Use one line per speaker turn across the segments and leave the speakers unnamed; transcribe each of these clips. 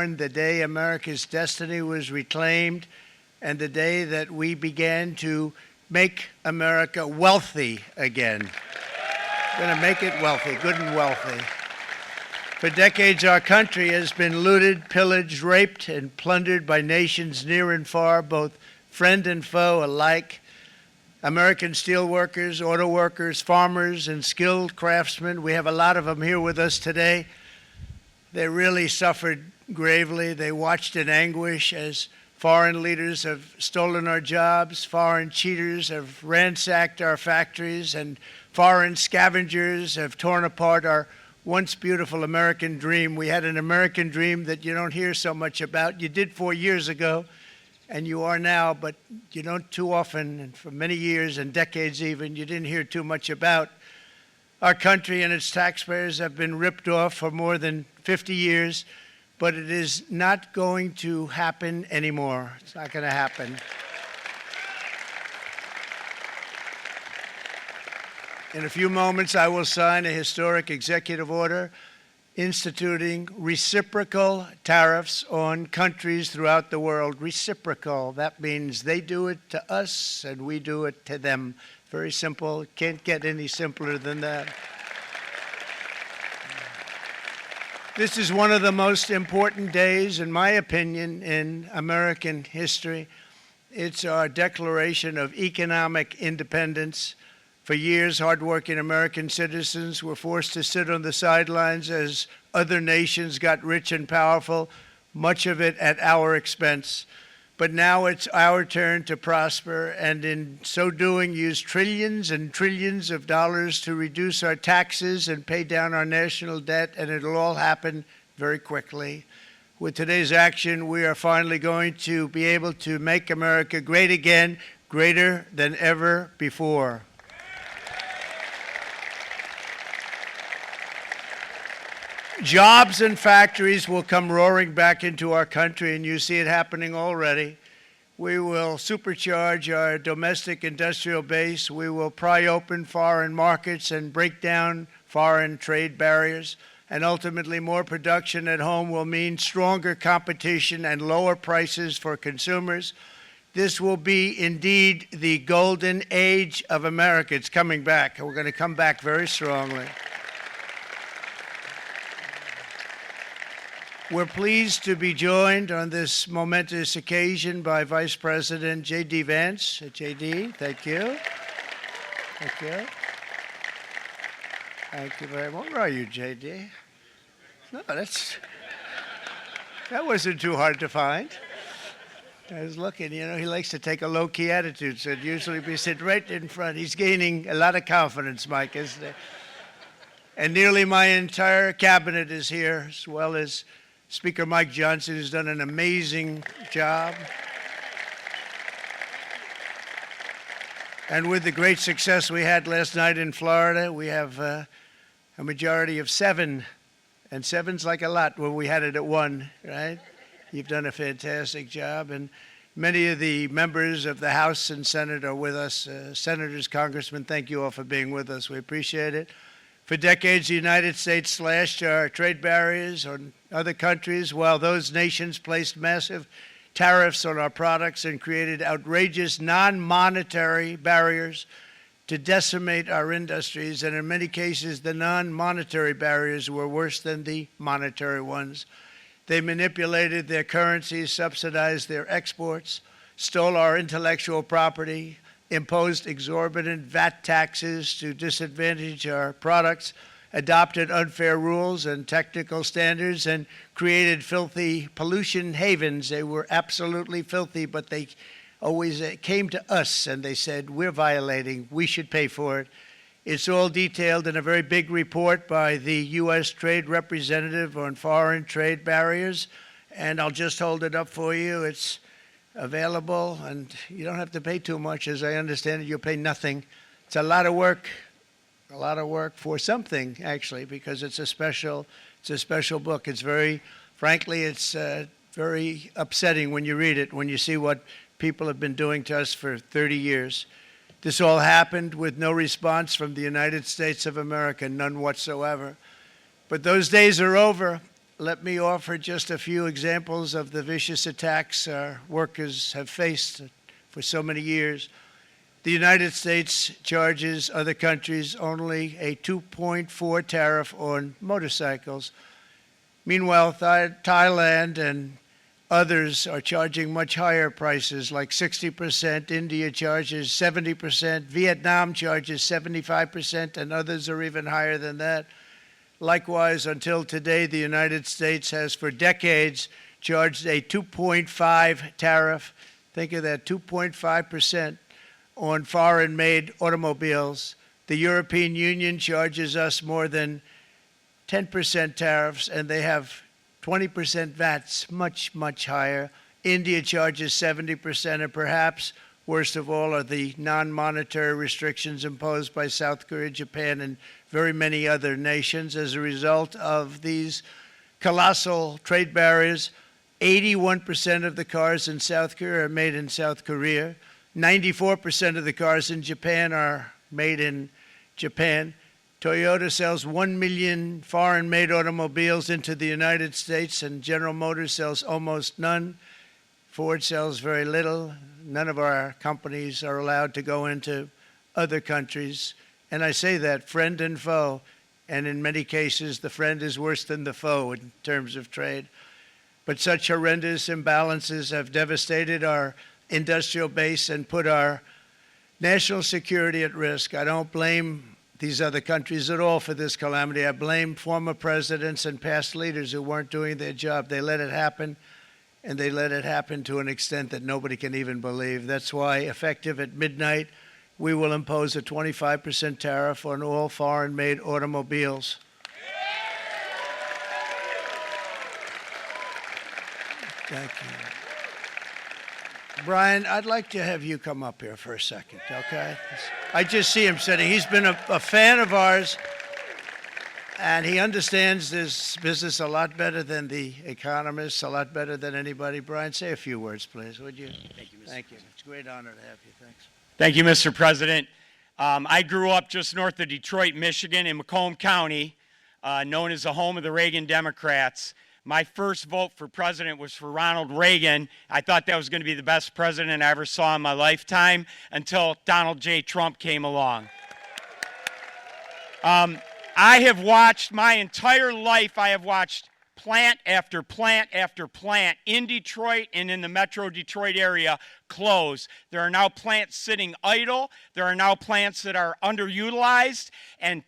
The day America's destiny was reclaimed, and the day that we began to make America wealthy again. We're going to make it wealthy, good and wealthy. For decades, our country has been looted, pillaged, raped, and plundered by nations near and far, both friend and foe alike. American steelworkers, auto workers, farmers, and skilled craftsmen, we have a lot of them here with us today. They really suffered gravely. They watched in anguish as foreign leaders have stolen our jobs, foreign cheaters have ransacked our factories, and foreign scavengers have torn apart our once beautiful American dream. We had an American dream that you don't hear so much about. You did 4 years ago, and you are now, but you don't too often, and for many years and decades even, you didn't hear too much about. Our country and its taxpayers have been ripped off for more than 50 years, but it is not going to happen anymore. It's not going to happen. In a few moments, I will sign a historic executive order instituting reciprocal tariffs on countries throughout the world. Reciprocal, that means they do it to us and we do it to them. Very simple, can't get any simpler than that. This is one of the most important days, in my opinion, in American history. It's our declaration of economic independence. For years, hardworking American citizens were forced to sit on the sidelines as other nations got rich and powerful, much of it at our expense. But now it's our turn to prosper, and in so doing, use trillions and trillions of dollars to reduce our taxes and pay down our national debt, and it'll all happen very quickly. With today's action, we are finally going to be able to make America great again, greater than ever before. Jobs and factories will come roaring back into our country, and you see it happening already. We will supercharge our domestic industrial base. We will pry open foreign markets and break down foreign trade barriers. And ultimately, more production at home will mean stronger competition and lower prices for consumers. This will be indeed the golden age of America. It's coming back, and we're going to come back very strongly. We're pleased to be joined on this momentous occasion by Vice President J.D. Vance. J.D., thank you. Thank you. Thank you very much. Where are you, J.D.? No, that wasn't too hard to find. I was looking, you know, he likes to take a low-key attitude, so it'd usually be sitting right in front. He's gaining a lot of confidence, Mike, isn't he? And nearly my entire cabinet is here, as well as Speaker Mike Johnson, who's done an amazing job. And with the great success we had last night in Florida, we have a majority of 7. And 7's like a lot when we had it at 1, right? You've done a fantastic job. And many of the members of the House and Senate are with us. Senators, Congressmen, thank you all for being with us. We appreciate it. For decades, the United States slashed our trade barriers on other countries, while those nations placed massive tariffs on our products and created outrageous non-monetary barriers to decimate our industries. And in many cases, the non-monetary barriers were worse than the monetary ones. They manipulated their currencies, subsidized their exports, stole our intellectual property, imposed exorbitant VAT taxes to disadvantage our products, adopted unfair rules and technical standards, and created filthy pollution havens. They were absolutely filthy, but they always came to us and they said, we're violating, we should pay for it. It's all detailed in a very big report by the U.S. Trade Representative on Foreign Trade Barriers, and I'll just hold it up for you. It's available, and you don't have to pay too much. As I understand it, you'll pay nothing. It's a lot of work for something, actually, because it's a special book. It's very, frankly, it's very upsetting when you read it, when you see what people have been doing to us for 30 years. This all happened with no response from the United States of America, none whatsoever. But those days are over. let me offer just a few examples of the vicious attacks our workers have faced for so many years. The United States charges other countries only a 2.4 tariff on motorcycles. Meanwhile, Thailand and others are charging much higher prices, like 60%. India charges 70%. Vietnam charges 75%, and others are even higher than that. Likewise, until today, the United States has for decades charged a 2.5 tariff. Think of that, 2.5% on foreign-made automobiles. The European Union charges us more than 10% tariffs, and they have 20% VATs, much, much higher. India charges 70%, and perhaps worst of all are the non-monetary restrictions imposed by South Korea, Japan, and very many other nations. As a result of these colossal trade barriers, 81% of the cars in South Korea are made in South Korea. 94% of the cars in Japan are made in Japan. Toyota sells 1 million foreign-made automobiles into the United States, and General Motors sells almost none. Ford sells very little. None of our companies are allowed to go into other countries. And I say that, friend and foe, and in many cases, the friend is worse than the foe in terms of trade. But such horrendous imbalances have devastated our industrial base and put our national security at risk. I don't blame these other countries at all for this calamity. I blame former presidents and past leaders who weren't doing their job. They let it happen, and they let it happen to an extent that nobody can even believe. That's why, effective at midnight, we will impose a 25% tariff on all foreign-made automobiles. Thank you. Brian, I'd like to have you come up here for a second, okay? I just see him sitting. He's been a fan of ours, and he understands this business a lot better than the economists, a lot better than anybody. Brian, say a few words, please, would you?
Thank you, Mr.
Thank you.
President.
It's a great honor to have you. Thanks.
Thank you, Mr. President. I grew up just north of Detroit, Michigan, in Macomb County, known as the home of the Reagan Democrats. My first vote for president was for Ronald Reagan. I thought that was going to be the best president I ever saw in my lifetime until Donald J. Trump came along. I have watched my entire life, I have watched plant after plant after plant in Detroit and in the metro Detroit area close. There are now plants sitting idle. There are now plants that are underutilized, and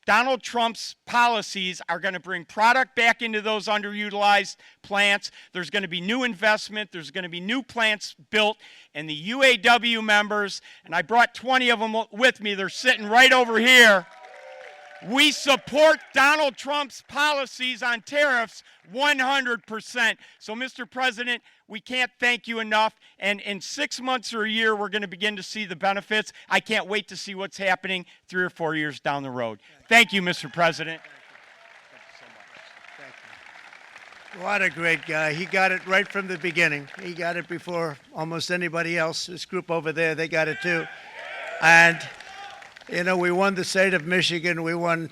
Donald Trump's policies are going to bring product back into those underutilized plants. There's going to be new investment. There's going to be new plants built. And the UAW members, and I brought 20 of them with me, they're sitting right over here. We support Donald Trump's policies on tariffs 100%. So, Mr. President, we can't thank you enough. And in 6 months or a year, we're going to begin to see the benefits. I can't wait to see what's happening 3 or 4 years down the road. Thank you, Mr. President.
Thank you so much. Thank you. What a great guy. He got it right from the beginning. He got it before almost anybody else. This group over there, they got it too. And you know, we won the state of Michigan. We won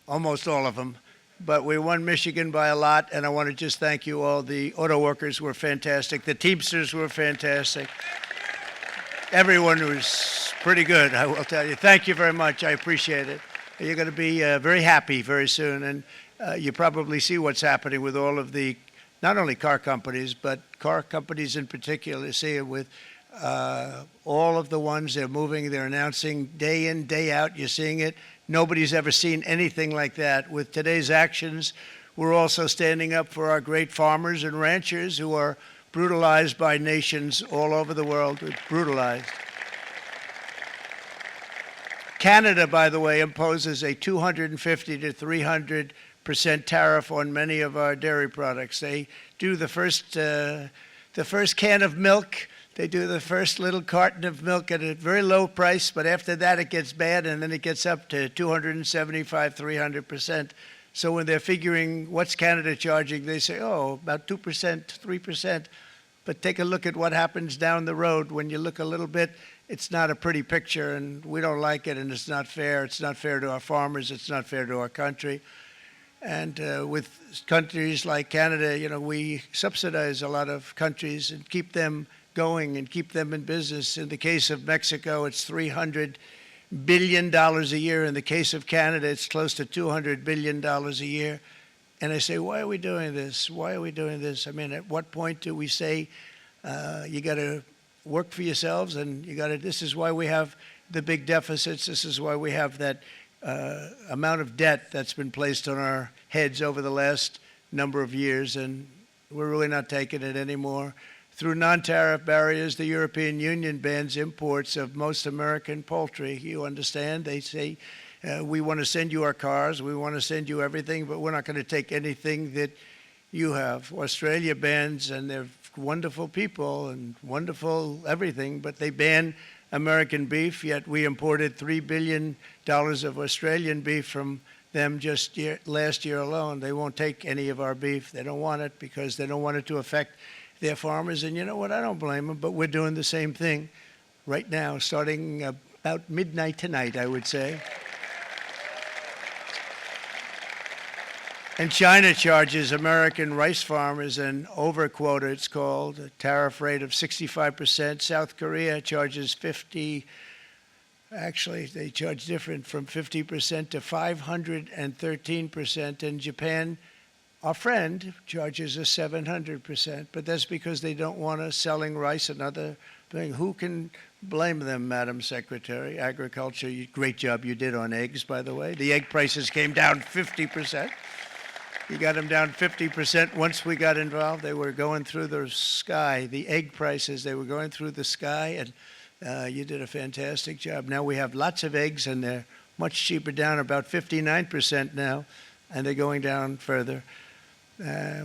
almost all of them, but we won Michigan by a lot, and I want to just thank you all. The auto workers were fantastic. The Teamsters were fantastic. Everyone was pretty good, I will tell you. Thank you very much. I appreciate it. You're going to be very happy very soon, and you probably see what's happening with all of the, not only car companies, but car companies in particular. See it with all of the ones they're moving, they're announcing day in, day out. You're seeing it. Nobody's ever seen anything like that. With today's actions, we're also standing up for our great farmers and ranchers who are brutalized by nations all over the world. Brutalized. Canada, by the way, imposes a 250 to 300% tariff on many of our dairy products. They do the first can of milk. They do the first little carton of milk at a very low price, but after that it gets bad, and then it gets up to 275, 300%. So when they're figuring what's Canada charging, they say, oh, about 2%, 3%. But take a look at what happens down the road. When you look a little bit, it's not a pretty picture, and we don't like it, and it's not fair. It's not fair to our farmers. It's not fair to our country. And with countries like Canada, we subsidize a lot of countries and keep them going and keep them in business. In the case of Mexico, it's $300 billion a year. In the case of Canada, it's close to $200 billion a year. And I say, why are we doing this? Why are we doing this? I mean, at what point do we say, you got to work for yourselves and this is why we have the big deficits. This is why we have that amount of debt that's been placed on our heads over the last number of years. And we're really not taking it anymore. Through non-tariff barriers, the European Union bans imports of most American poultry. You understand? They say, we want to send you our cars, we want to send you everything, but we're not going to take anything that you have. Australia bans, and they're wonderful people and wonderful everything, but they ban American beef, yet we imported $3 billion of Australian beef from them just last year alone. They won't take any of our beef. They don't want it because they don't want it to affect their farmers. And you know what? I don't blame them, but we're doing the same thing right now, starting about midnight tonight, I would say. And China charges American rice farmers an overquota, it's called, a tariff rate of 65%. South Korea charges 50, actually they charge different, from 50% to 513%. And Japan, our friend, charges us 700%, but that's because they don't want us selling rice, another thing. Who can blame them, Madam Secretary? Agriculture, great job you did on eggs, by the way. The egg prices came down 50%. You got them down 50%. Once we got involved, they were going through the sky. The egg prices, they were going through the sky, and you did a fantastic job. Now we have lots of eggs, and they're much cheaper, down about 59% now, and they're going down further.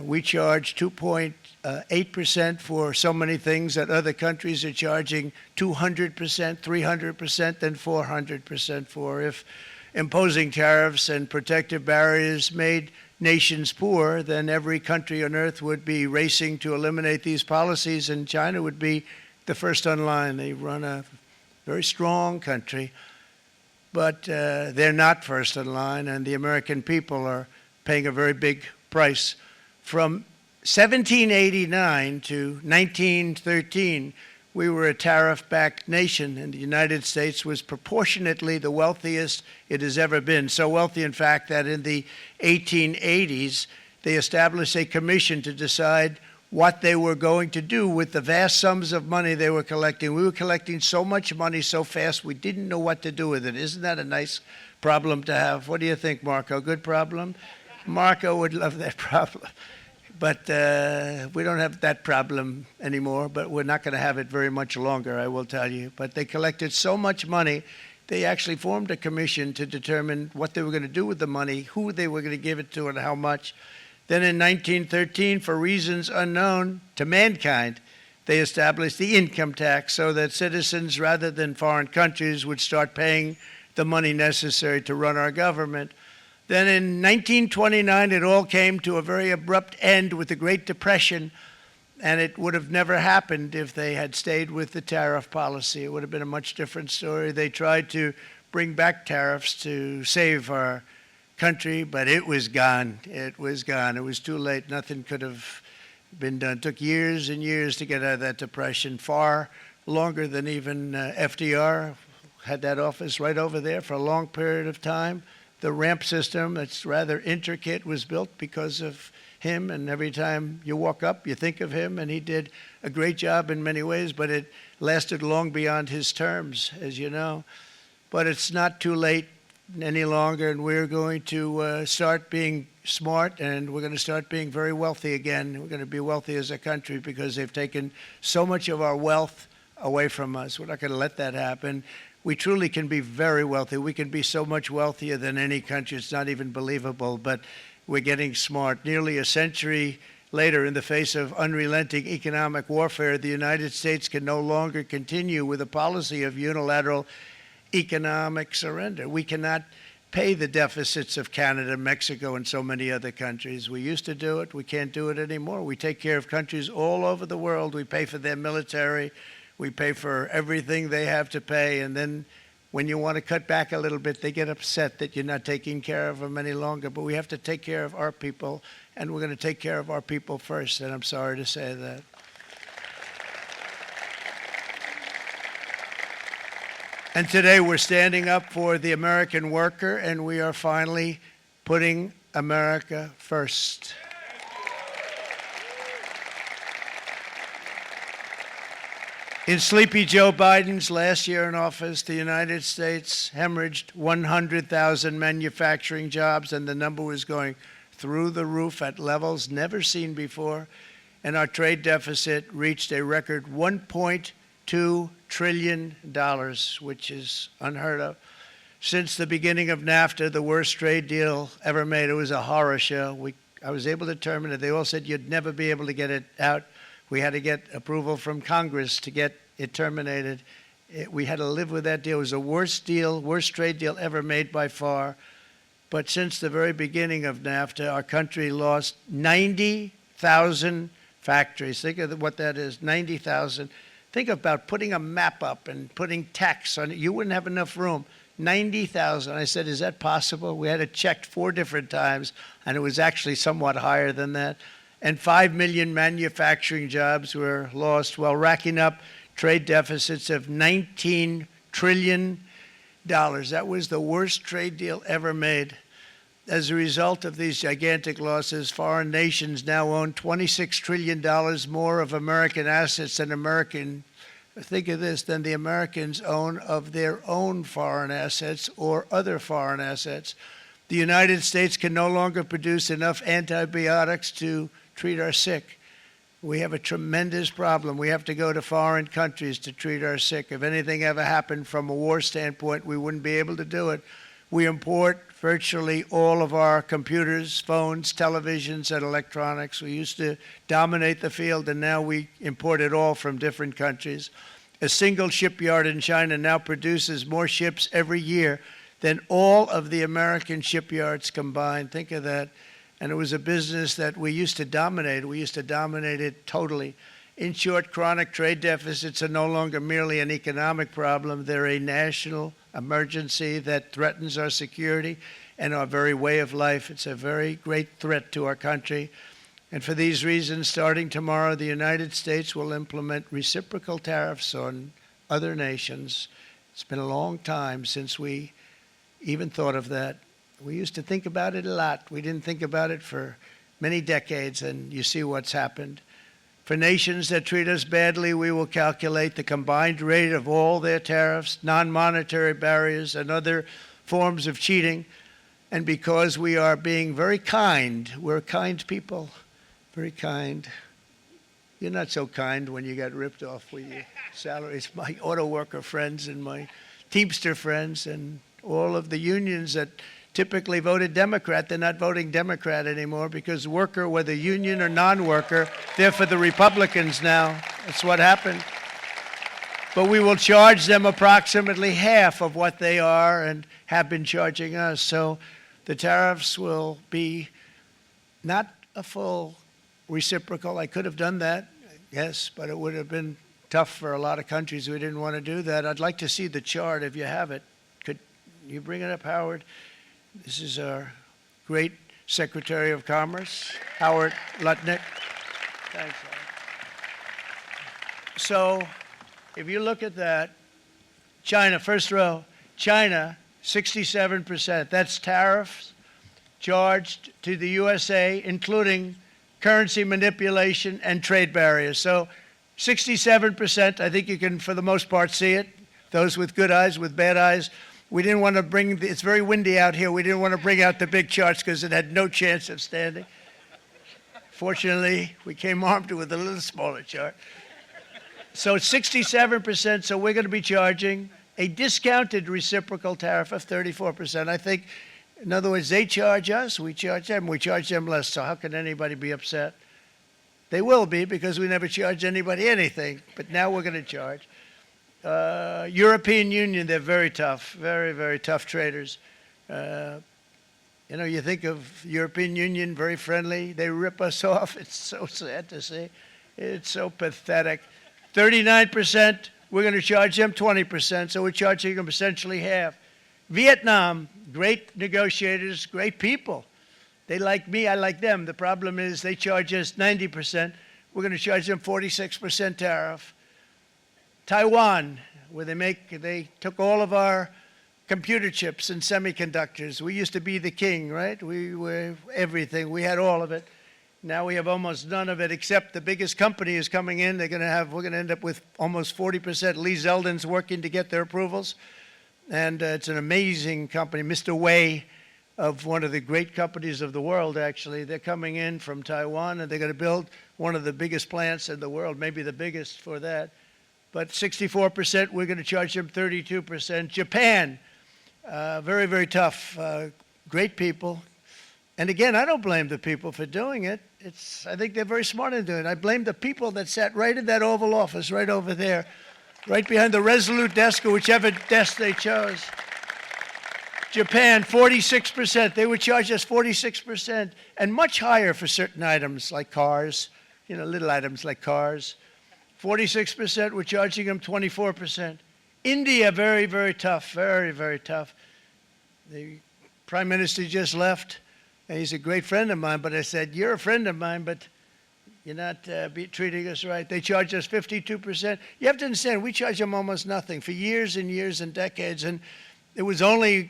We charge 2.8% for so many things that other countries are charging 200%, 300%, and 400% for. If imposing tariffs and protective barriers made nations poor, then every country on earth would be racing to eliminate these policies, and China would be the first on line. They run a very strong country, but they're not first in line, and the American people are paying a very big price. From 1789 to 1913, we were a tariff-backed nation, and the United States was proportionately the wealthiest it has ever been. So wealthy, in fact, that in the 1880s, they established a commission to decide what they were going to do with the vast sums of money they were collecting. We were collecting so much money so fast, we didn't know what to do with it. Isn't that a nice problem to have? What do you think, Marco? Good problem? Marco would love that problem. But we don't have that problem anymore, but we're not going to have it very much longer, I will tell you. But they collected so much money, they actually formed a commission to determine what they were going to do with the money, who they were going to give it to, and how much. Then in 1913, for reasons unknown to mankind, they established the income tax so that citizens, rather than foreign countries, would start paying the money necessary to run our government. Then in 1929, it all came to a very abrupt end with the Great Depression, and it would have never happened if they had stayed with the tariff policy. It would have been a much different story. They tried to bring back tariffs to save our country, but it was gone. It was gone. It was too late. Nothing could have been done. It took years and years to get out of that depression, far longer than even FDR had that office right over there for a long period of time. The ramp system, that's rather intricate, was built because of him, and every time you walk up, you think of him, and he did a great job in many ways, but it lasted long beyond his terms, as you know. But it's not too late any longer, and we're going to start being smart, and we're going to start being very wealthy again. We're going to be wealthy as a country because they've taken so much of our wealth away from us. We're not going to let that happen. We truly can be very wealthy. We can be so much wealthier than any country. It's not even believable, but we're getting smart. Nearly a century later, in the face of unrelenting economic warfare, the United States can no longer continue with a policy of unilateral economic surrender. We cannot pay the deficits of Canada, Mexico, and so many other countries. We used to do it. We can't do it anymore. We take care of countries all over the world. We pay for their military. We pay for everything they have to pay, and then when you want to cut back a little bit, they get upset that you're not taking care of them any longer. But we have to take care of our people, and we're going to take care of our people first, and I'm sorry to say that. And today we're standing up for the American worker, and we are finally putting America first. In Sleepy Joe Biden's last year in office, the United States hemorrhaged 100,000 manufacturing jobs, and the number was going through the roof at levels never seen before. And our trade deficit reached a record $1.2 trillion, which is unheard of. Since the beginning of NAFTA, the worst trade deal ever made, it was a horror show. I was able to terminate it. They all said you'd never be able to get it out. We had to get approval from Congress to get it terminated. We had to live with that deal. It was the worst trade deal ever made by far. But since the very beginning of NAFTA, our country lost 90,000 factories. Think of what that is, 90,000. Think about putting a map up and putting tax on it. You wouldn't have enough room. 90,000. I said, is that possible? We had it checked 4 different times, and it was actually somewhat higher than that. And 5 million manufacturing jobs were lost while racking up trade deficits of $19 trillion. That was the worst trade deal ever made. As a result of these gigantic losses, foreign nations now own $26 trillion more of American assets than think of this, than the Americans own of their own foreign assets or other foreign assets. The United States can no longer produce enough antibiotics to treat our sick. We have a tremendous problem. We have to go to foreign countries to treat our sick. If anything ever happened from a war standpoint, we wouldn't be able to do it. We import virtually all of our computers, phones, televisions, and electronics. We used to dominate the field, and now we import it all from different countries. A single shipyard in China now produces more ships every year than all of the American shipyards combined. Think of that. And it was a business that we used to dominate. We used to dominate it totally. In short, chronic trade deficits are no longer merely an economic problem. They're a national emergency that threatens our security and our very way of life. It's a very great threat to our country. And for these reasons, starting tomorrow, the United States will implement reciprocal tariffs on other nations. It's been a long time since we even thought of that. We used to think about it a lot. We didn't think about it for many decades, and you see what's happened. For nations that treat us badly, we will calculate the combined rate of all their tariffs, non-monetary barriers, and other forms of cheating. And because we are being very kind, we're kind people, very kind. You're not so kind when you got ripped off with your salaries. My auto worker friends and my Teamster friends and all of the unions that typically voted Democrat, they're not voting Democrat anymore because worker, whether union or non-worker, they're for the Republicans now. That's what happened. But we will charge them approximately half of what they are and have been charging us. So the tariffs will be not a full reciprocal. I could have done that, yes, but it would have been tough for a lot of countries who didn't want to do that. I'd like to see the chart if you have it. Could you bring it up, Howard? This is our great Secretary of Commerce, Howard Lutnick. Thanks, Howard. So if you look at that, China, first row, China, 67%. That's tariffs charged to the USA, including currency manipulation and trade barriers. So 67%, I think you can, for the most part, see it. Those with good eyes, with bad eyes. We didn't want to bring, it's very windy out here, we didn't want to bring out the big charts because it had no chance of standing. Fortunately, we came armed with a little smaller chart. So it's 67%, so we're going to be charging a discounted reciprocal tariff of 34%. I think, in other words, they charge us, we charge them less, so how can anybody be upset? They will be because we never charge anybody anything, but now we're going to charge. European Union, they're very tough, very, very tough traders. You know, you think of European Union, very friendly. They rip us off. It's so sad to see. It's so pathetic. 39% we're going to charge them 20%, so we're charging them essentially half. Vietnam, great negotiators, great people. They like me, I like them. The problem is they charge us 90%. We're going to charge them 46% tariff. Taiwan, where they took all of our computer chips and semiconductors. We used to be the king, right? We were everything. We had all of it. Now we have almost none of it, except the biggest company is coming in. We're going to end up with almost 40%. Lee Zeldin's working to get their approvals. And it's an amazing company. Mr. Wei, of one of the great companies of the world, actually. They're coming in from Taiwan, and they're going to build one of the biggest plants in the world, maybe the biggest for that. But 64%, we're going to charge them 32%. Japan, very, very tough, great people. And again, I don't blame the people for doing it. I think they're very smart in doing it. I blame the people that sat right in that Oval Office, right over there, right behind the Resolute desk or whichever desk they chose. Japan, 46%. They would charge us 46%, and much higher for certain items like cars, little items like cars. 46%, we're charging them 24%. India, very, very tough, very, very tough. The Prime Minister just left. And he's a great friend of mine, but I said, you're a friend of mine, but you're not treating us right. They charge us 52%. You have to understand, we charge them almost nothing for years and years and decades. And it was only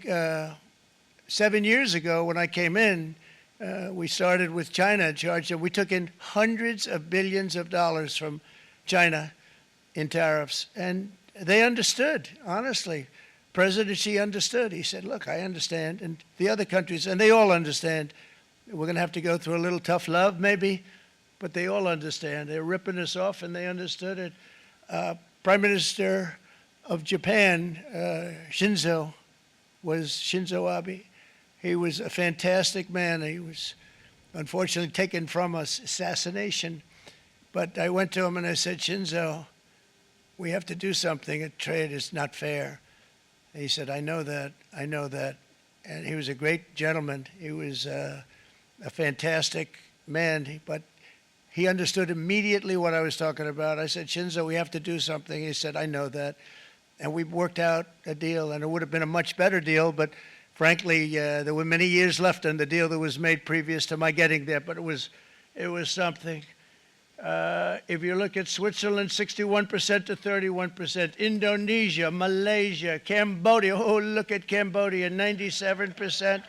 7 years ago when I came in, we started with China and charged them. We took in hundreds of billions of dollars from China in tariffs. And they understood, honestly. President Xi understood. He said, look, I understand. And the other countries, and they all understand. We're going to have to go through a little tough love, maybe, but they all understand. They're ripping us off, and they understood it. Prime Minister of Japan, Shinzo Abe. He was a fantastic man. He was unfortunately taken from us, assassination. But I went to him and I said, Shinzo, we have to do something. Trade is not fair. He said, I know that. And he was a great gentleman. He was a fantastic man, but he understood immediately what I was talking about. I said, Shinzo, we have to do something. He said, I know that. And we worked out a deal, and it would have been a much better deal, but frankly, there were many years left on the deal that was made previous to my getting there, but it was something. If you look at Switzerland, 61% to 31%. Indonesia, Malaysia, Cambodia. Oh, look at Cambodia, 97%.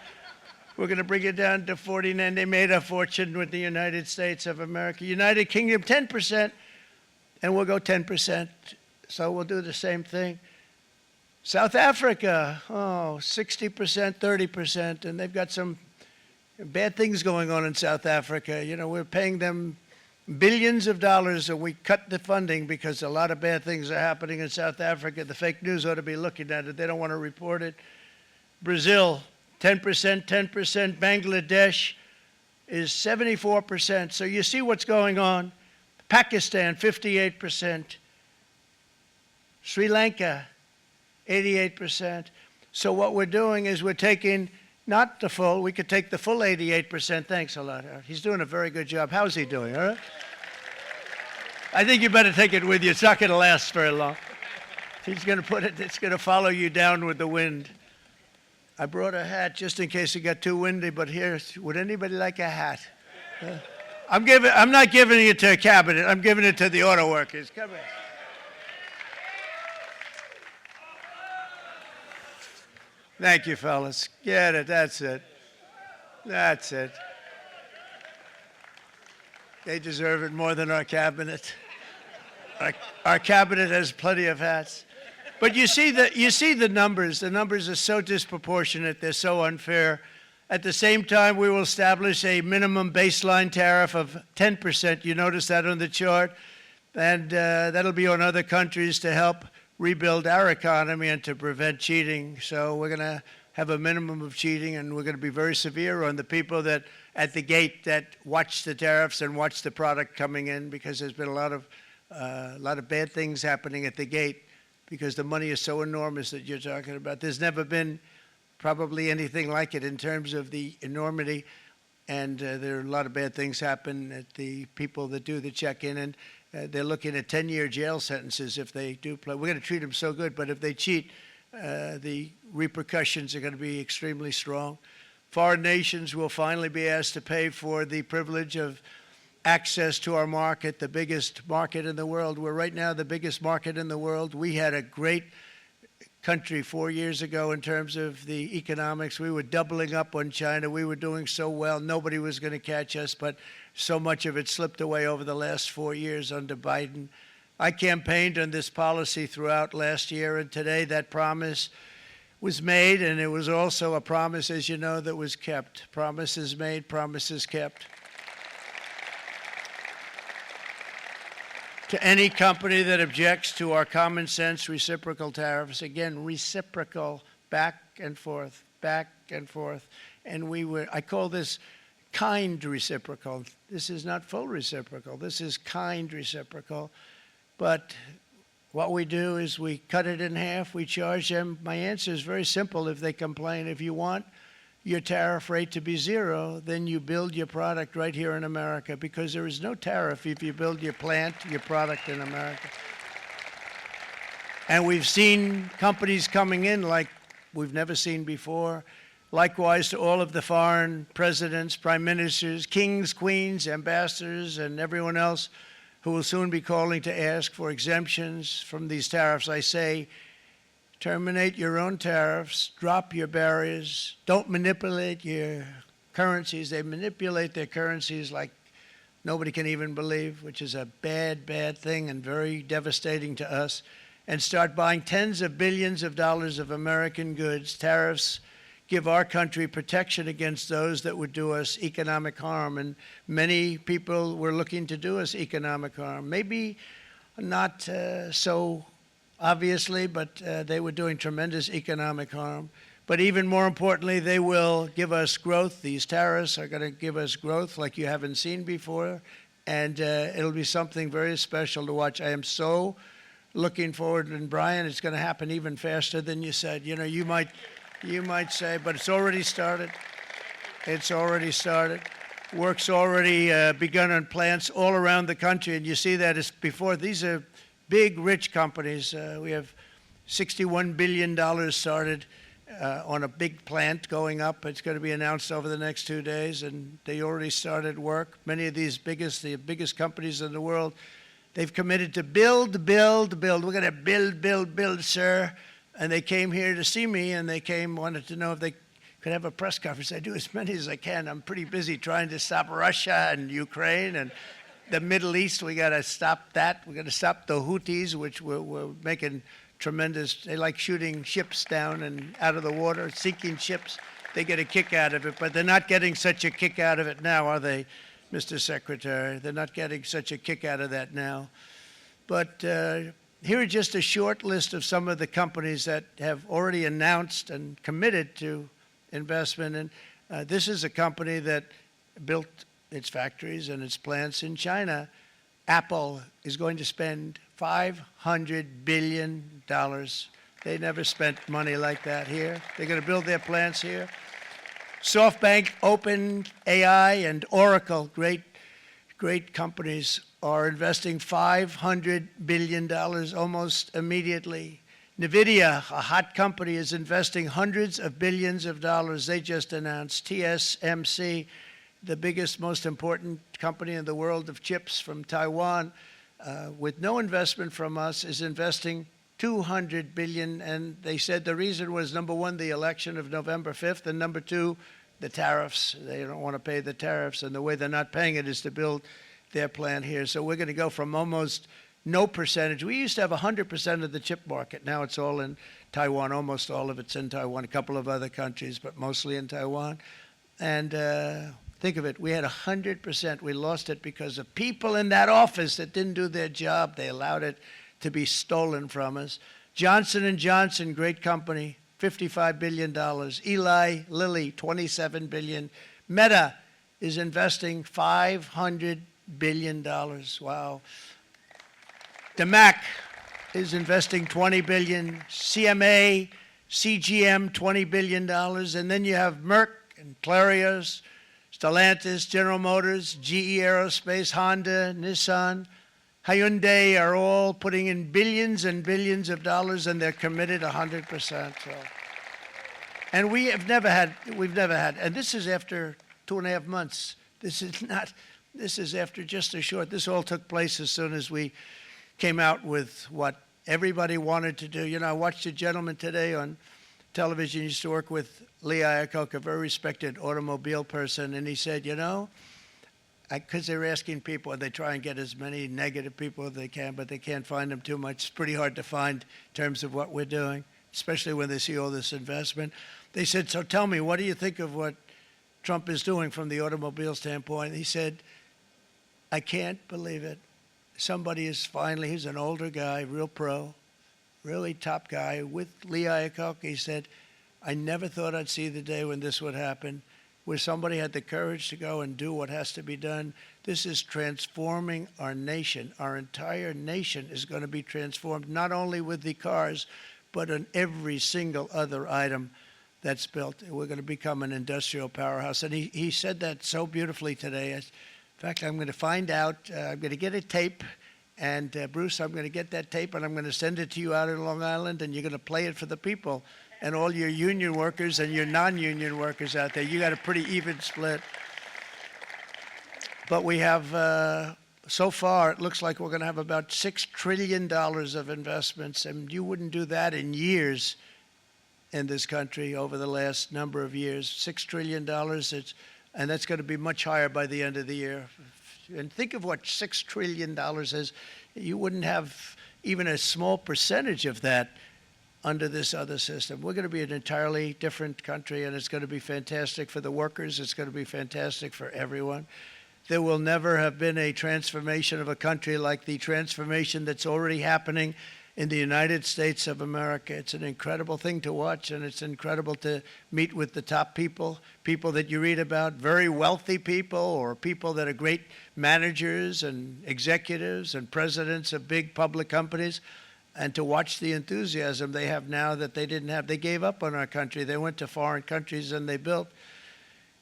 We're going to bring it down to 49. They made a fortune with the United States of America. United Kingdom, 10%, and we'll go 10%. So we'll do the same thing. South Africa, 60%, 30%, and they've got some bad things going on in South Africa. We're paying them billions of dollars, and we cut the funding because a lot of bad things are happening in South Africa. The fake news ought to be looking at it. They don't want to report it. Brazil, 10%, 10%. Bangladesh is 74%. So you see what's going on. Pakistan, 58%. Sri Lanka, 88%. So what we're doing is we're taking not the full, we could take the full 88%. Thanks a lot, Howard. He's doing a very good job. How's he doing, all right? I think you better take it with you. It's not going to last very long. He's going to put it, it's going to follow you down with the wind. I brought a hat just in case it got too windy, but here, would anybody like a hat? I'm not giving it to a cabinet. I'm giving it to the auto workers. Come here. Thank you, fellas. Get it. That's it. That's it. They deserve it more than our cabinet. Our cabinet has plenty of hats. But you see the numbers. The numbers are so disproportionate. They're so unfair. At the same time, we will establish a minimum baseline tariff of 10%. You notice that on the chart. And that'll be on other countries to help rebuild our economy and to prevent cheating. So we're going to have a minimum of cheating, and we're going to be very severe on the people that at the gate that watch the tariffs and watch the product coming in, because there's been a lot of bad things happening at the gate because the money is so enormous that you're talking about. There's never been probably anything like it in terms of the enormity. and there are a lot of bad things happen at the people that do the check-in, and they're looking at 10-year jail sentences if they do play. We're going to treat them so good, but if they cheat, the repercussions are going to be extremely strong. Foreign nations will finally be asked to pay for the privilege of access to our market, the biggest market in the world. We're right now the biggest market in the world. We had a great country 4 years ago in terms of the economics. We were doubling up on China. We were doing so well. Nobody was going to catch us, but so much of it slipped away over the last 4 years under Biden. I campaigned on this policy throughout last year, and today that promise was made, and it was also a promise, as you know, that was kept. Promises made, promises kept. To any company that objects to our common sense reciprocal tariffs, again, reciprocal, back and forth, back and forth. And I call this kind reciprocal. This is not full reciprocal. This is kind reciprocal. But what we do is we cut it in half. We charge them. My answer is very simple if they complain. If you want your tariff rate to be zero, then you build your product right here in America, because there is no tariff if you build your plant, your product in America. And we've seen companies coming in like we've never seen before. Likewise to all of the foreign presidents, prime ministers, kings, queens, ambassadors, and everyone else who will soon be calling to ask for exemptions from these tariffs, I say, terminate your own tariffs, drop your barriers, don't manipulate your currencies. They manipulate their currencies like nobody can even believe, which is a bad, bad thing and very devastating to us, and start buying tens of billions of dollars of American goods. Tariffs give our country protection against those that would do us economic harm, and many people were looking to do us economic harm. Maybe not so obviously, but they were doing tremendous economic harm. But even more importantly, they will give us growth. These tariffs are going to give us growth like you haven't seen before, and it'll be something very special to watch. I am so looking forward, and Brian, it's going to happen even faster than you said. You know, you might say, but it's already started. It's already started. Work's already begun on plants all around the country, and you see that as before. These are big, rich companies. We have $61 billion started on a big plant going up. It's going to be announced over the next 2 days, and they already started work. Many of these the biggest companies in the world, they've committed to build, build, build. We're going to build, build, build, sir. And they came here to see me, and they wanted to know if they could have a press conference. I do as many as I can. I'm pretty busy trying to stop Russia and Ukraine and the Middle East. We got to stop that. We got to stop the Houthis, which we're making tremendous. They like shooting ships down and out of the water, sinking ships. They get a kick out of it, but they're not getting such a kick out of it now, are they, Mr. Secretary? They're not getting such a kick out of that now. But here are just a short list of some of the companies that have already announced and committed to investment. And this is a company that built its factories and its plants in China. Apple is going to spend $500 billion. They never spent money like that here. They're going to build their plants here. SoftBank, OpenAI, and Oracle, great companies, are investing $500 billion almost immediately. NVIDIA, a hot company, is investing hundreds of billions of dollars. They just announced. TSMC, the biggest, most important company in the world of chips from Taiwan, with no investment from us, is investing $200 billion. And they said the reason was, number one, the election of November 5th, and number two, the tariffs. They don't want to pay the tariffs, and the way they're not paying it is to build their plant here. So we're going to go from almost no percentage. We used to have 100% of the chip market. Now it's all in Taiwan. Almost all of it's in Taiwan, a couple of other countries, but mostly in Taiwan. And think of it, we had 100%. We lost it because of people in that office that didn't do their job. They allowed it to be stolen from us. Johnson & Johnson, great company, $55 billion. Eli Lilly, $27 billion. Meta is investing $500 billion. Wow. DeMac is investing $20 billion. CMA, CGM, $20 billion. And then you have Merck and Clarios Stellantis, General Motors, GE Aerospace, Honda, Nissan, Hyundai are all putting in billions and billions of dollars, and they're committed 100%. So. And we've never had, and this is after 2.5 months. This is after just a short, this all took place as soon as we came out with what everybody wanted to do. You know, I watched a gentleman today on television. He used to work with Lee Iacocca, a very respected automobile person, and he said, you know, because they're asking people, and they try and get as many negative people as they can, but they can't find them too much. It's pretty hard to find in terms of what we're doing, especially when they see all this investment. They said, so tell me, what do you think of what Trump is doing from the automobile standpoint? He said, I can't believe it. Somebody is finally, he's an older guy, real pro, really top guy, with Lee Iacocca. He said, I never thought I'd see the day when this would happen, where somebody had the courage to go and do what has to be done. This is transforming our nation. Our entire nation is going to be transformed, not only with the cars, but on every single other item that's built. We're going to become an industrial powerhouse. And he said that so beautifully today. In fact, I'm going to find out, I'm going to get a tape, and Bruce, I'm going to get that tape, and I'm going to send it to you out in Long Island, and you're going to play it for the people. And all your union workers and your non-union workers out there, you got a pretty even split. But we have, so far, it looks like we're going to have about $6 trillion of investments, and you wouldn't do that in years in this country over the last number of years. $6 trillion, and that's going to be much higher by the end of the year. And think of what $6 trillion is. You wouldn't have even a small percentage of that under this other system. We're going to be an entirely different country, and it's going to be fantastic for the workers. It's going to be fantastic for everyone. There will never have been a transformation of a country like the transformation that's already happening in the United States of America. It's an incredible thing to watch, and it's incredible to meet with the top people, people that you read about, very wealthy people, or people that are great managers and executives and presidents of big public companies, and to watch the enthusiasm they have now that they didn't have. They gave up on our country. They went to foreign countries and they built.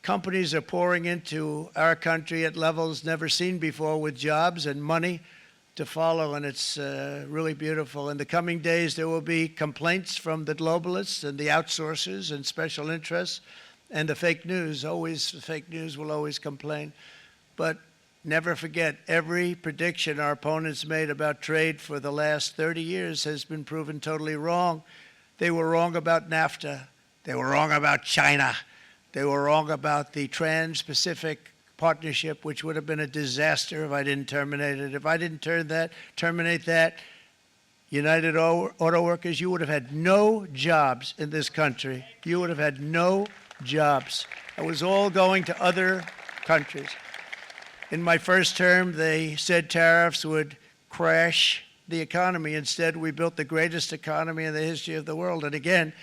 Companies are pouring into our country at levels never seen before, with jobs and money to follow, and it's really beautiful. In the coming days, there will be complaints from the globalists and the outsourcers and special interests and the fake news. Always, the fake news will always complain. But never forget, every prediction our opponents made about trade for the last 30 years has been proven totally wrong. They were wrong about NAFTA. They were wrong about China. They were wrong about the Trans-Pacific Partnership, which would have been a disaster if I didn't terminate it. If I didn't terminate that, United Auto Workers, you would have had no jobs in this country. You would have had no jobs. It was all going to other countries. In my first term, they said tariffs would crash the economy. Instead, we built the greatest economy in the history of the world. And again,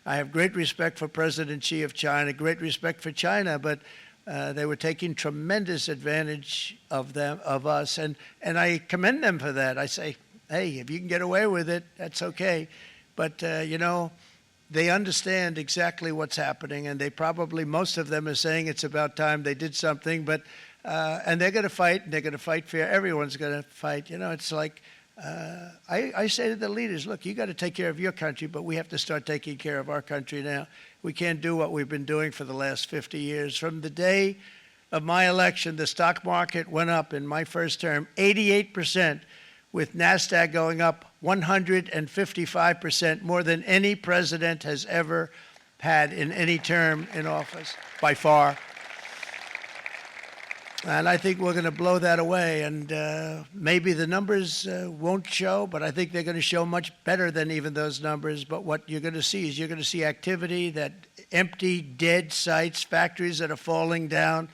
I have great respect for President Xi of China, great respect for China, but they were taking tremendous advantage of us, and I commend them for that. I say, hey, if you can get away with it, that's okay. But, you know, they understand exactly what's happening, and they probably, most of them are saying it's about time they did something, but and they're going to fight, and they're going to fight fair. Everyone's going to fight. You know, it's like, I say to the leaders, look, you got to take care of your country, but we have to start taking care of our country now. We can't do what we've been doing for the last 50 years. From the day of my election, the stock market went up in my first term 88%, with NASDAQ going up 155%, more than any president has ever had in any term in office, by far. And I think we're going to blow that away. And maybe the numbers won't show, but I think they're going to show much better than even those numbers. But what you're going to see is you're going to see activity, that empty, dead sites, factories that are falling down.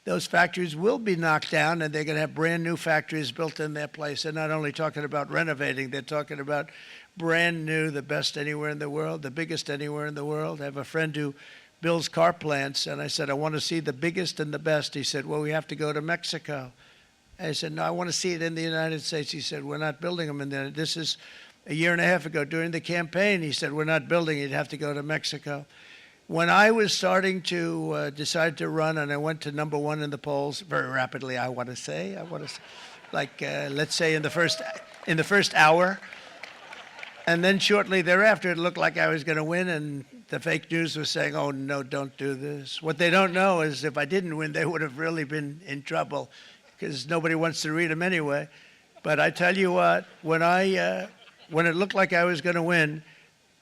Those factories will be knocked down, and they're going to have brand new factories built in their place. They're not only talking about renovating, they're talking about brand new, the best anywhere in the world, the biggest anywhere in the world. I have a friend who builds car plants, and I said, I want to see the biggest and the best. He said, well, we have to go to Mexico. I said, no, I want to see it in the United States. He said, we're not building them in there. This is a year and a half ago during the campaign. He said, we're not building it. You'd have to go to Mexico. When I was starting to decide to run, and I went to number one in the polls very rapidly, I want to say, like let's say in the first hour, and then shortly thereafter, it looked like I was going to win, and the fake news was saying, "Oh no, don't do this." What they don't know is if I didn't win, they would have really been in trouble, because nobody wants to read them anyway. But I tell you what, when it looked like I was going to win,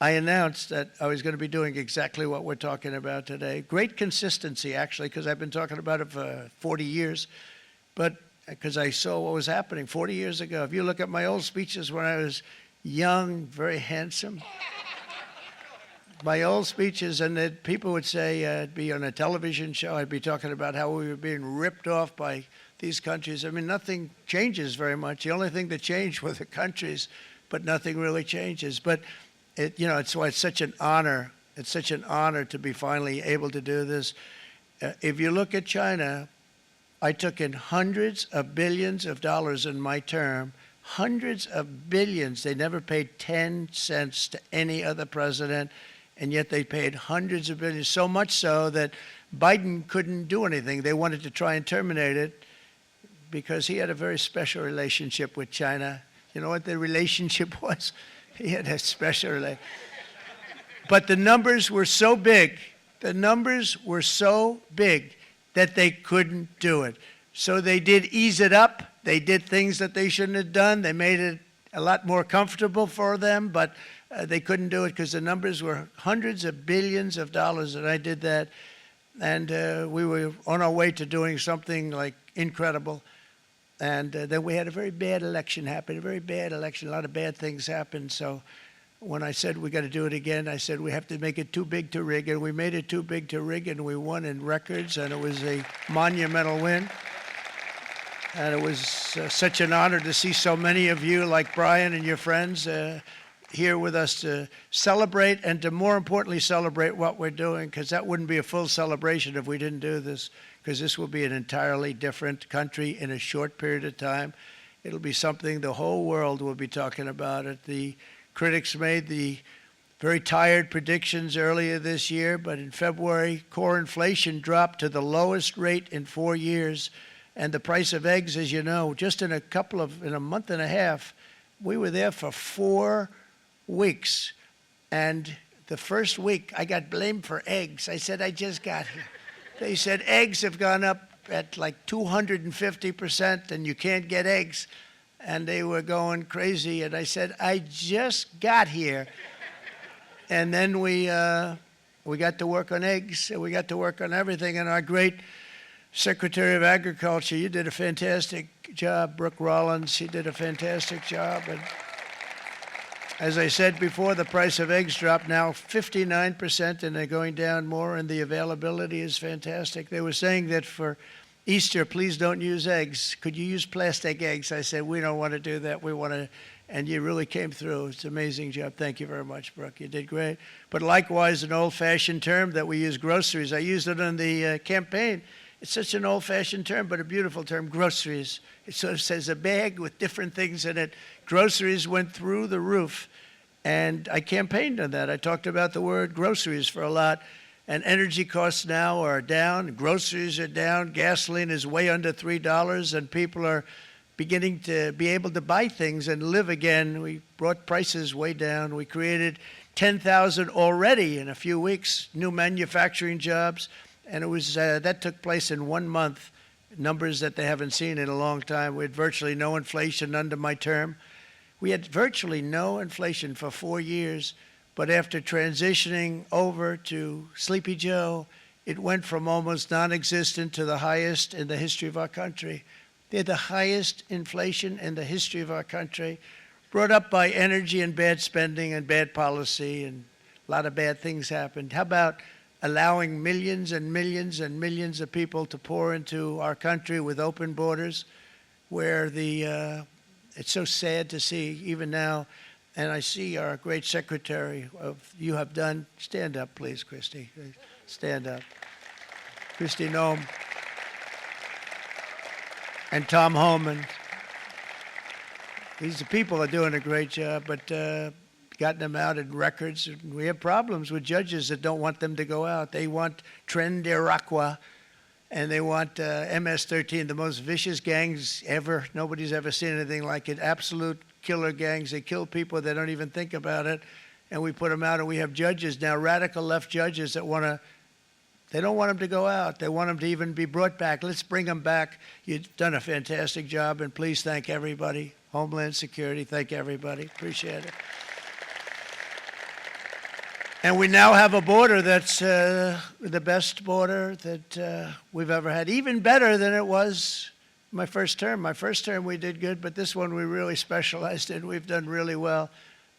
I announced that I was going to be doing exactly what we're talking about today. Great consistency, actually, because I've been talking about it for 40 years, but because I saw what was happening 40 years ago. If you look at my old speeches when I was young, very handsome, my old speeches, and that people would say I'd be on a television show, I'd be talking about how we were being ripped off by these countries. I mean, nothing changes very much. The only thing that changed were the countries, but nothing really changes. But it's why it's such an honor. It's such an honor to be finally able to do this. If you look at China, I took in hundreds of billions of dollars in my term, hundreds of billions. They never paid 10 cents to any other president, and yet they paid hundreds of billions, so much so that Biden couldn't do anything. They wanted to try and terminate it because he had a very special relationship with China. You know what the relationship was? He had a special relationship. But the numbers were so big, that they couldn't do it. So they did ease it up. They did things that they shouldn't have done. They made it a lot more comfortable for them, but they couldn't do it because the numbers were hundreds of billions of dollars, and I did that. And we were on our way to doing something like incredible. And then we had a very bad election happen, a lot of bad things happened. So when I said we got to do it again, I said we have to make it too big to rig. And we made it too big to rig, and we won in records, and it was a monumental win. And it was such an honor to see so many of you, like Brian and your friends, here with us to celebrate, and to more importantly celebrate what we're doing, because that wouldn't be a full celebration if we didn't do this, because this will be an entirely different country in a short period of time. It'll be something the whole world will be talking about it. The critics made the very tired predictions earlier this year, but in February, core inflation dropped to the lowest rate in 4 years, and the price of eggs, as you know, just in a month and a half, we were there for 4 weeks, and the first week I got blamed for eggs. I said, I just got here. They said eggs have gone up at like 250%, and you can't get eggs. And they were going crazy. And I said, I just got here. And then we got to work on eggs, and we got to work on everything. And our great Secretary of Agriculture, you did a fantastic job. Brooke Rollins, she did a fantastic job. And as I said before, the price of eggs dropped now 59%, and they're going down more, and the availability is fantastic. They were saying that for Easter, please don't use eggs. Could you use plastic eggs? I said, we don't want to do that. We want to, and you really came through. It's an amazing job. Thank you very much, Brooke. You did great. But likewise, an old-fashioned term that we use, groceries. I used it in the campaign. It's such an old-fashioned term, but a beautiful term, groceries. It sort of says a bag with different things in it. Groceries went through the roof, and I campaigned on that. I talked about the word groceries for a lot, and energy costs now are down. Groceries are down. Gasoline is way under $3, and people are beginning to be able to buy things and live again. We brought prices way down. We created 10,000 already in a few weeks, new manufacturing jobs. And it was that took place in 1 month, numbers that they haven't seen in a long time. We had virtually no inflation under my term. We had virtually no inflation for 4 years, but after transitioning over to Sleepy Joe, it went from almost non-existent to the highest in the history of our country. They had the highest inflation in the history of our country, brought up by energy and bad spending and bad policy, and a lot of bad things happened. How about allowing millions and millions and millions of people to pour into our country with open borders, where it's so sad to see even now. And I see our great secretary you have done. Stand up, please, Christy. Stand up. Christy Nome and Tom Homan. These people are doing a great job, but gotten them out in records. We have problems with judges that don't want them to go out. They want Tren de Aragua, and they want MS-13, the most vicious gangs ever. Nobody's ever seen anything like it. Absolute killer gangs. They kill people. They don't even think about it. And we put them out, and we have judges now, radical left judges that they don't want them to go out. They want them to even be brought back. Let's bring them back. You've done a fantastic job, and please thank everybody. Homeland Security, thank everybody. Appreciate it. And we now have a border that's the best border that we've ever had, even better than it was my first term. My first term we did good, but this one we really specialized in. We've done really well.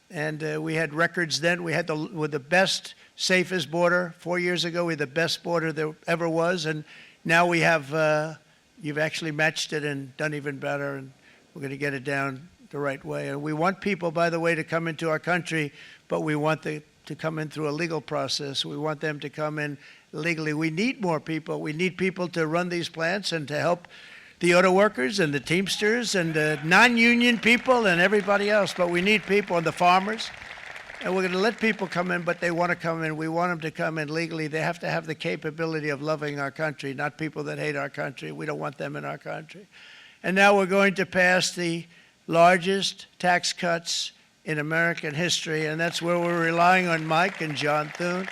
And we had records then. We had the best, safest border. 4 years ago, we had the best border there ever was. And now we have, you've actually matched it and done even better. And we're going to get it down the right way. And we want people, by the way, to come into our country, but we want to come in through a legal process. We want them to come in legally. We need more people. We need people to run these plants and to help the auto workers and the Teamsters and the non-union people and everybody else. But we need people, and the farmers. And we're going to let people come in, but they want to come in. We want them to come in legally. They have to have the capability of loving our country, not people that hate our country. We don't want them in our country. And now we're going to pass the largest tax cuts in American history, and that's where we're relying on Mike and John Thune.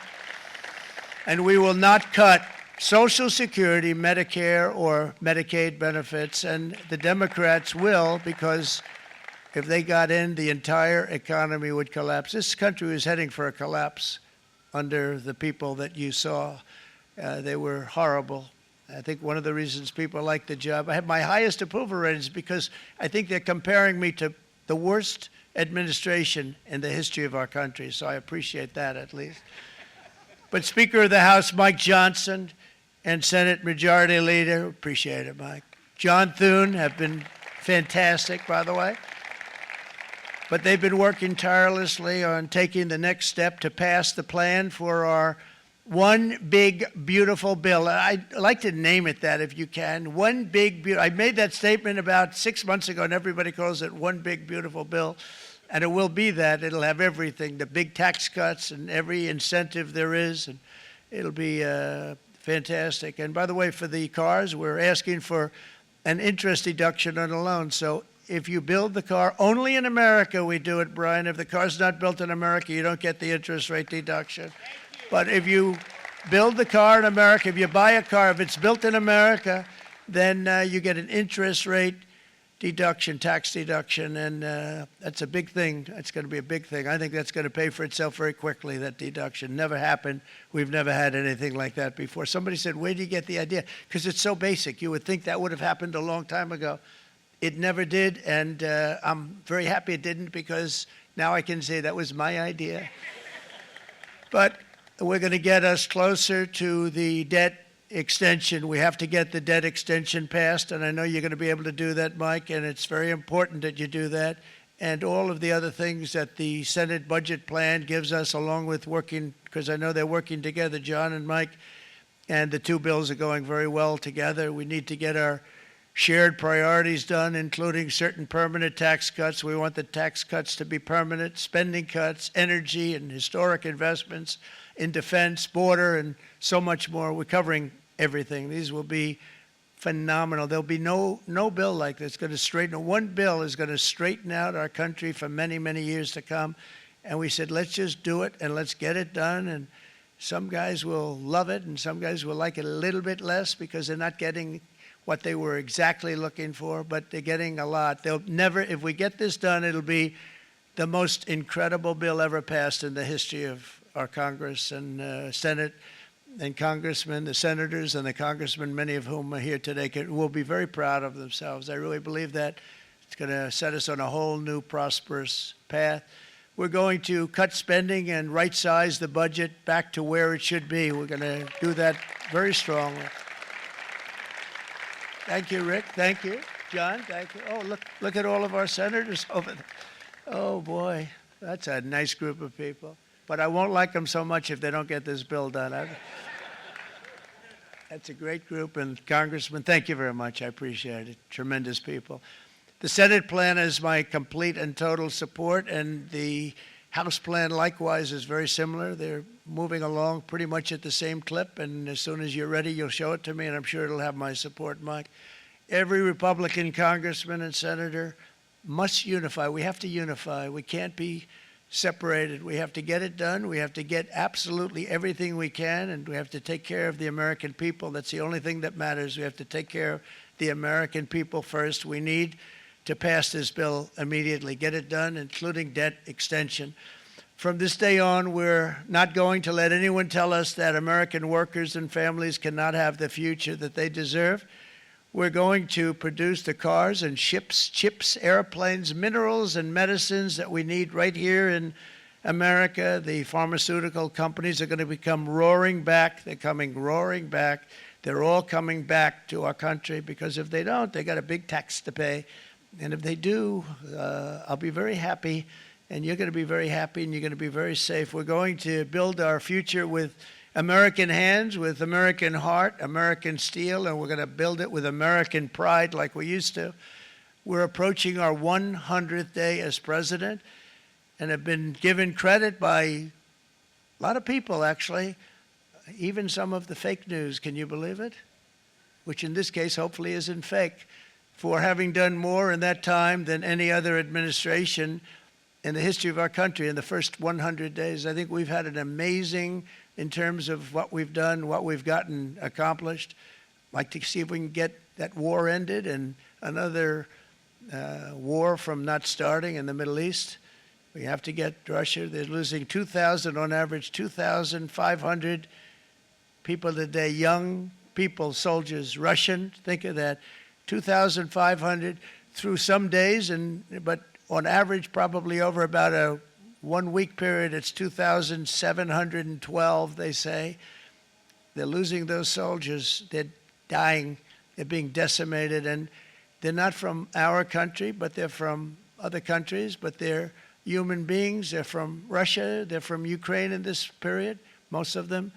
And we will not cut Social Security, Medicare, or Medicaid benefits, and the Democrats will, because if they got in, the entire economy would collapse. This country was heading for a collapse under the people that you saw. They were horrible. I think one of the reasons people like the job, I have my highest approval ratings because I think they're comparing me to the worst administration in the history of our country, so I appreciate that at least. But Speaker of the House Mike Johnson and Senate Majority Leader, appreciate it, Mike, John Thune have been fantastic, by the way. But they've been working tirelessly on taking the next step to pass the plan for our one big, beautiful bill. I'd like to name it that if you can. One big, beautiful. I made that statement about 6 months ago, and everybody calls it one big, beautiful bill. And it will be that. It'll have everything, the big tax cuts and every incentive there is. And it'll be fantastic. And by the way, for the cars, we're asking for an interest deduction on a loan. So if you build the car, only in America we do it, Brian. If the car's not built in America, you don't get the interest rate deduction. But if you build the car in America, if you buy a car, if it's built in America, then you get an interest rate deduction, tax deduction, and that's a big thing. That's going to be a big thing. I think that's going to pay for itself very quickly, that deduction. Never happened. We've never had anything like that before. Somebody said, where do you get the idea? Because it's so basic. You would think that would have happened a long time ago. It never did, and I'm very happy it didn't, because now I can say that was my idea. But we're going to get us closer to the debt extension. We have to get the debt extension passed, and I know you're going to be able to do that, Mike, and it's very important that you do that. And all of the other things that the Senate budget plan gives us, along with working, because I know they're working together, John and Mike, and the two bills are going very well together. We need to get our shared priorities done, including certain permanent tax cuts. We want the tax cuts to be permanent, spending cuts, energy and historic investments in defense, border, and so much more. We're covering everything. These will be phenomenal. There'll be no bill like this going to straighten. One bill is going to straighten out our country for many, many years to come. And we said, let's just do it and let's get it done. And some guys will love it and some guys will like it a little bit less because they're not getting what they were exactly looking for, but they're getting a lot. They'll never, if we get this done, it'll be the most incredible bill ever passed in the history of our Congress and Senate and congressmen, the senators and the congressmen, many of whom are here today, will be very proud of themselves. I really believe that. It's going to set us on a whole new prosperous path. We're going to cut spending and right-size the budget back to where it should be. We're going to do that very strongly. Thank you, Rick. Thank you. John, thank you. Oh, look at all of our senators over there. Oh, boy. That's a nice group of people. But I won't like them so much if they don't get this bill done. That's a great group. And Congressman, thank you very much. I appreciate it. Tremendous people. The Senate plan has my complete and total support, and the House plan, likewise, is very similar. They're moving along pretty much at the same clip, and as soon as you're ready, you'll show it to me, and I'm sure it'll have my support, Mike. Every Republican congressman and senator must unify. We have to unify. We can't be separated. We have to get it done. We have to get absolutely everything we can, and we have to take care of the American people. That's the only thing that matters. We have to take care of the American people first. We need to pass this bill immediately, get it done, including debt extension. From this day on, we're not going to let anyone tell us that American workers and families cannot have the future that they deserve. We're going to produce the cars and ships, chips, airplanes, minerals, and medicines that we need right here in America. The pharmaceutical companies are going to become roaring back. They're coming roaring back. They're all coming back to our country, because if they don't, they got a big tax to pay. And if they do, I'll be very happy, and you're going to be very happy, and you're going to be very safe. We're going to build our future with American hands, with American heart, American steel, and we're going to build it with American pride like we used to. We're approaching our 100th day as president and have been given credit by a lot of people, actually, even some of the fake news. Can you believe it? Which in this case hopefully isn't fake, for having done more in that time than any other administration in the history of our country in the first 100 days. I think we've had an amazing, in terms of what we've done, what we've gotten accomplished. I'd like to see if we can get that war ended and another war from not starting in the Middle East. We have to get Russia. They're losing 2,000 on average, 2,500 people a day, young people, soldiers, Russian. Think of that, 2,500 through some days, but on average, probably over about a 1 week period, it's 2,712, they say. They're losing those soldiers. They're dying. They're being decimated. And they're not from our country, but they're from other countries. But they're human beings. They're from Russia. They're from Ukraine in this period, most of them.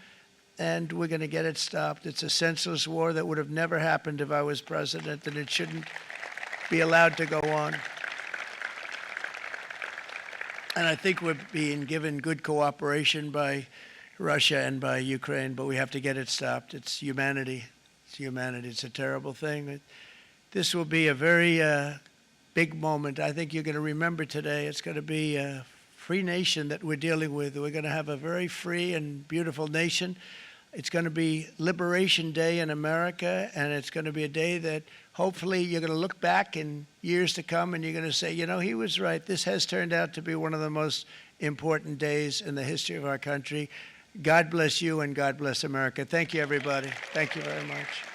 And we're going to get it stopped. It's a senseless war that would have never happened if I was president, and it shouldn't be allowed to go on. And I think we're being given good cooperation by Russia and by Ukraine, but we have to get it stopped. It's humanity. It's humanity. It's a terrible thing. This will be a very big moment. I think you're going to remember today. It's going to be a free nation that we're dealing with. We're going to have a very free and beautiful nation. It's going to be Liberation Day in America, and it's going to be a day that hopefully you're going to look back in years to come and you're going to say, you know, he was right. This has turned out to be one of the most important days in the history of our country. God bless you and God bless America. Thank you, everybody. Thank you very much.